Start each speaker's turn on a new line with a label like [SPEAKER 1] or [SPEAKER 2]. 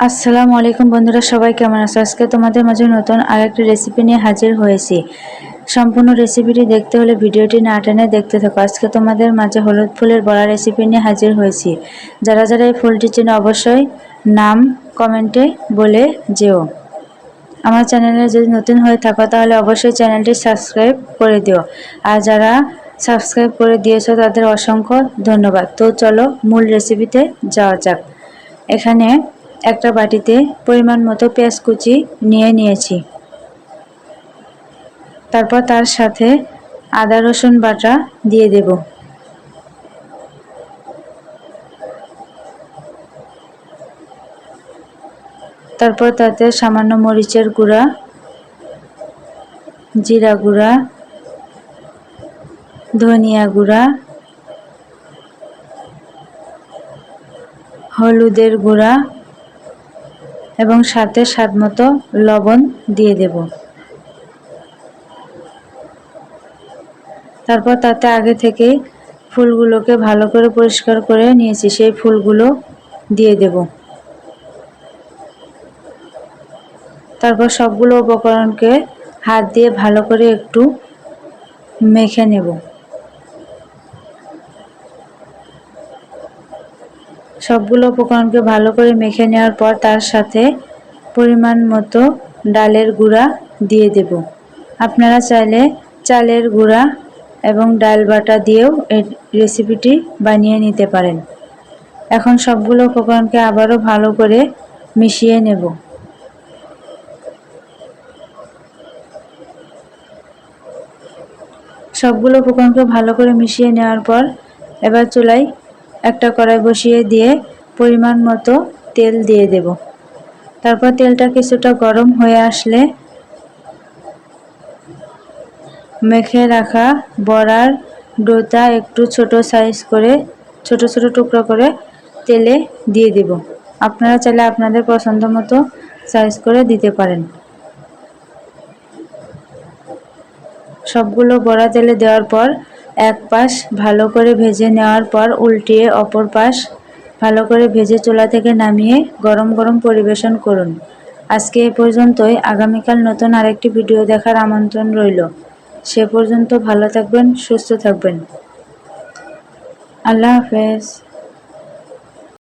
[SPEAKER 1] আসসালামু আলাইকুম বন্ধুরা, সবাই কেমন আছো? আজকে তোমাদের মাঝে নতুন আরেকটি রেসিপি নিয়ে হাজির হয়েছি। সম্পূর্ণ রেসিপিটি দেখতে হলে ভিডিওটি না টেনে দেখতে থাকো। আজকে তোমাদের মাঝে হলুদ ফুলের বড়া রেসিপি নিয়ে হাজির হয়েছি। যারা যারা এই ফুলটি চেনে অবশ্যই নাম কমেন্টে বলে যেও। আমার চ্যানেলে যদি নতুন হয়ে থাকো তাহলে অবশ্যই চ্যানেলটি সাবস্ক্রাইব করে দিও। আর যারা সাবস্ক্রাইব করে দিয়েছো তাদের অসংখ্য ধন্যবাদ। তো চলো মূল রেসিপিতে যাওয়া যাক। এখানে একটা বাটিতে পরিমাণ মতো পেঁয়াজ কুচি নিয়েছি। তারপর তার সাথে আদা রসুন বাটা দিয়ে দেব। তারপর তাতে সামান্য মরিচের গুঁড়া, জিরা গুঁড়া, ধনিয়া গুঁড়া, হলুদের গুঁড়া এবং সাথে স্বাদমতো লবণ দিয়ে দেব। তারপর তাতে আগে থেকে ফুলগুলোকে ভালো করে পরিষ্কার করে নিয়েছি, সেই ফুলগুলো দিয়ে দেব। তারপর সবগুলো উপকরণকে হাত দিয়ে ভালো করে একটু মেখে নেব। সবগুলো উপকরণকে ভালো করে মেখে নেওয়ার পর তার সাথে পরিমাণ মতো ডালের গুঁড়া দিয়ে দেব। আপনারা চাইলে চালের গুঁড়া এবং ডাল বাটা দিয়েও এই রেসিপিটি বানিয়ে নিতে পারেন। এখন সবগুলো উপকরণকে আবারও ভালো করে মিশিয়ে নেব। সবগুলো উপকরণকে ভালো করে মিশিয়ে নেওয়ার পর এবার চুলায় একটা কড়াই বসিয়ে দিয়ে পরিমাণ মতো তেল দিয়ে দেব। তারপর তেলটা কিছুটা গরম হয়ে আসলে মেখে রাখা বড়ার ডোটা একটু ছোট সাইজ করে ছোট ছোট টুকরো করে তেলে দিয়ে দেব। আপনারা চাইলে আপনাদের পছন্দ মতো সাইজ করে দিতে পারেন। সবগুলো বড়া তেলে দেওয়ার পর এক পাশ ভালো করে ভেজে নেওয়ার পর উল্টিয়ে অপর পাশ ভালো করে ভেজে চুলা থেকে নামিয়ে গরম গরম পরিবেশন করুন। আজকে এ পর্যন্তই। আগামীকাল নতুন আরেকটি ভিডিও দেখার আমন্ত্রণ রইল। সে পর্যন্ত ভালো থাকবেন, সুস্থ থাকবেন। আল্লাহ হাফেজ।